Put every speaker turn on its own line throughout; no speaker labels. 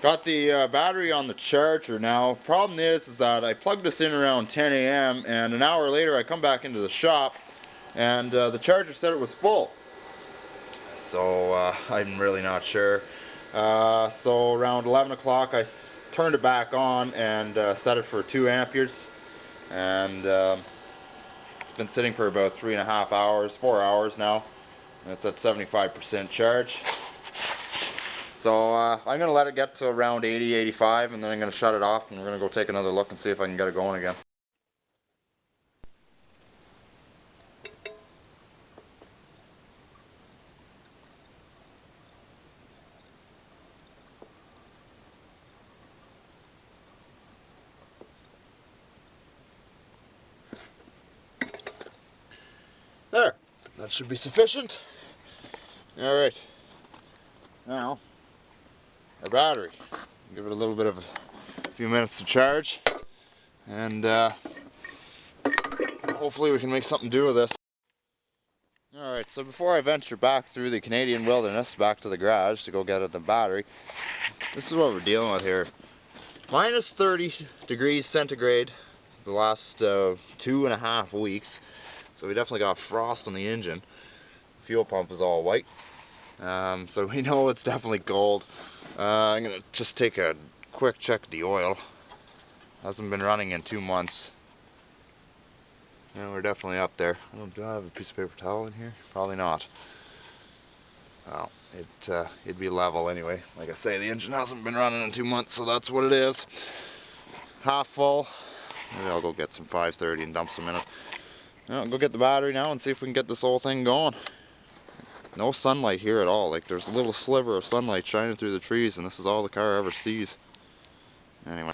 Got the battery on the charger now. Problem is that I plugged this in around 10 a.m. and an hour later I come back into the shop and the charger said it was full. So I'm really not sure. So around 11 o'clock I turned it back on and set it for 2 amperes, and it's been sitting for about 3.5 hours, 4 hours now, and it's at 75% charge. So I'm going to let it get to around 80, 85, and then I'm going to shut it off and we're going to go take another look and see if I can get it going again. There, that should be sufficient. Alright, now our battery. Give it a little bit of a few minutes to charge, and hopefully we can make something do with this. Alright, so before I venture back through the Canadian wilderness back to the garage to go get at the battery, this is what we're dealing with here. Minus 30 degrees centigrade the last 2.5 weeks. So we definitely got frost on the engine. The fuel pump is all white. So we know it's definitely cold. I'm going to just take a quick check of the oil. Hasn't been running in 2 months. Yeah, we're definitely up there. Do I have a piece of paper towel in here? Probably not. Well, it'd be level anyway. Like I say, the engine hasn't been running in 2 months, so that's what it is. Half full. Maybe I'll go get some 530 and dump some in it. I'll go get the battery now and see if we can get this whole thing going. No sunlight here at all. Like, there's a little sliver of sunlight shining through the trees, and this is all the car ever sees. Anyway.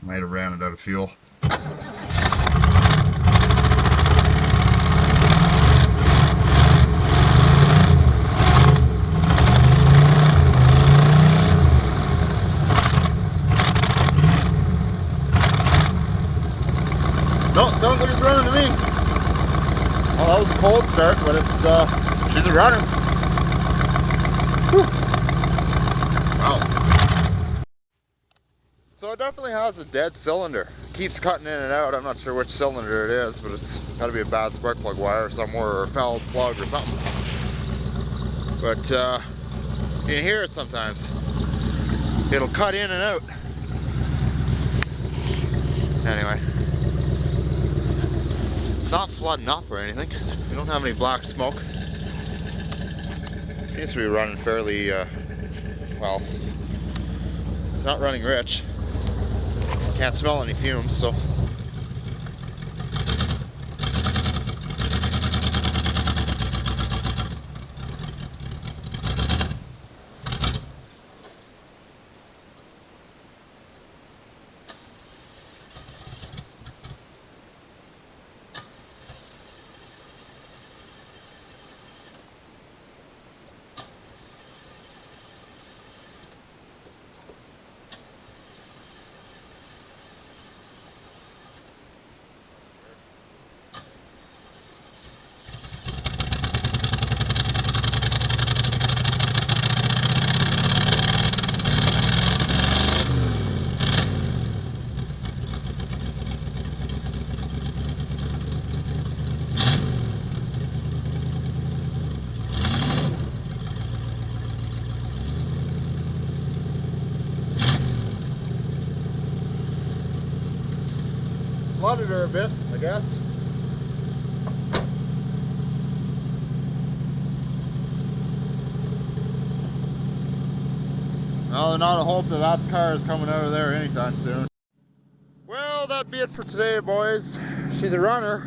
Might have ran it out of fuel. No, it sounds like it's running to me. Well, that was a cold start, but it's she's a runner. Whew. Wow. So it definitely has a dead cylinder. It keeps cutting in and out. I'm not sure which cylinder it is, but it's got to be a bad spark plug wire somewhere, or a foul plug or something. But you can hear it sometimes. It'll cut in and out. Anyway, it's not flooding up or anything. We don't have any black smoke. It seems to be running fairly well. It's not running rich. Can't smell any fumes, so flooded her a bit, I guess. Well, there's not a hope that car is coming out of there anytime soon. Well, that'd be it for today, boys. She's a runner.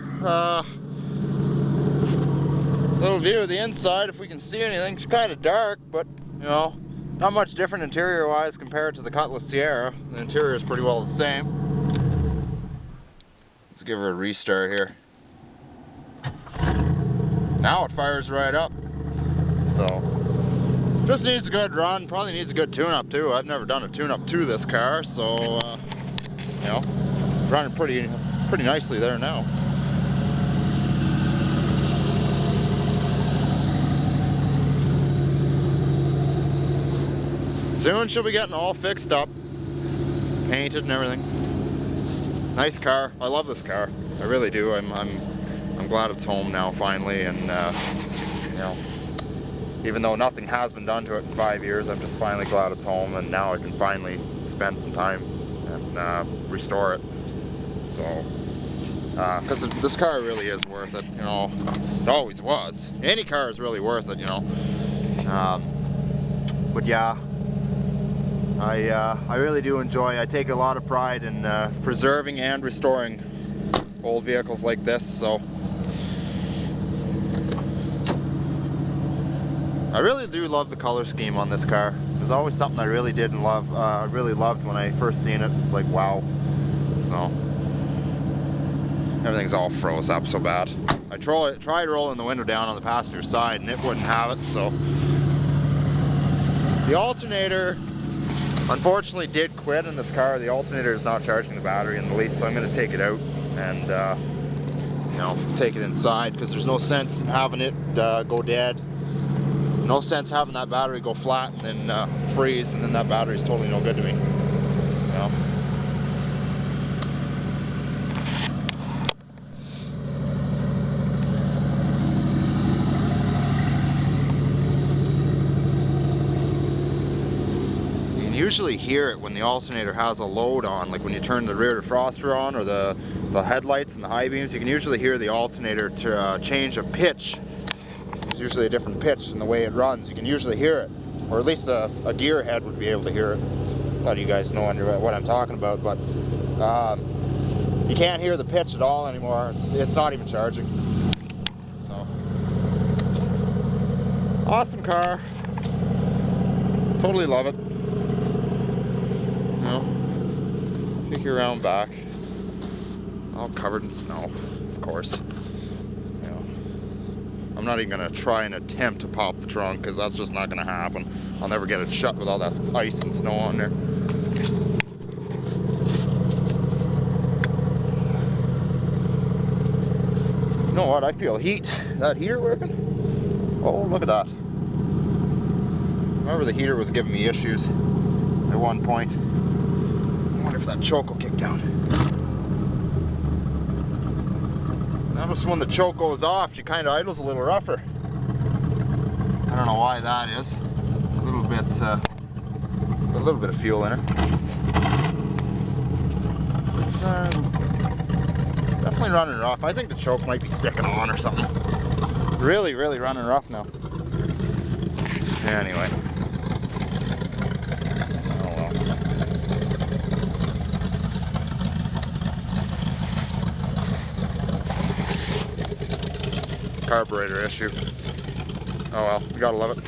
Little view of the inside, if we can see anything. It's kind of dark, but, you know, Not much different interior-wise compared to the Cutlass Sierra. The interior is pretty well the same. Let's give her a restart here. Now it fires right up. So, just needs a good run. Probably needs a good tune-up too. I've never done a tune-up to this car, so you know, running pretty nicely there now. Soon she'll be getting all fixed up, painted and everything. Nice car. I love this car. I really do. I'm glad it's home now finally, and you know, even though nothing has been done to it in 5 years, I'm just finally glad it's home, and now I can finally spend some time and restore it. So, because this car really is worth it. You know, it always was. Any car is really worth it. You know, but yeah. I really do enjoy. I take a lot of pride in preserving and restoring old vehicles like this. So I really do love the color scheme on this car. It was always something I really did and love. Really loved when I first seen it. It's like wow. So everything's all froze up so bad. I tried rolling the window down on the passenger side and it wouldn't have it. So the alternator, unfortunately, did quit in this car. The alternator is not charging the battery in the least, so I'm going to take it out and you know, take it inside, because there's no sense in having it go dead. No sense having that battery go flat and then freeze, and then that battery's totally no good to me. You know? Usually hear it when the alternator has a load on, like when you turn the rear defroster on or the headlights and the high beams. You can usually hear the alternator to change a pitch. There's usually a different pitch in the way it runs. You can usually hear it, or at least a gearhead would be able to hear it. A lot of you guys know what I'm talking about, but you can't hear the pitch at all anymore. It's not even charging. So, awesome car. Totally love it. Take you around back, all covered in snow, of course. You know, I'm not even going to try and attempt to pop the trunk, because that's just not going to happen. I'll never get it shut with all that ice and snow on there. You know what? I feel heat. That heater working? Oh, look at that. Remember, the heater was giving me issues at one point. I wonder if that choke will kick down. Notice when the choke goes off, she kind of idles a little rougher. I don't know why that is. A little bit of fuel in her. It's definitely running rough. I think the choke might be sticking on or something. Really, really running rough now. Anyway. Carburetor issue. Oh well, you gotta love it.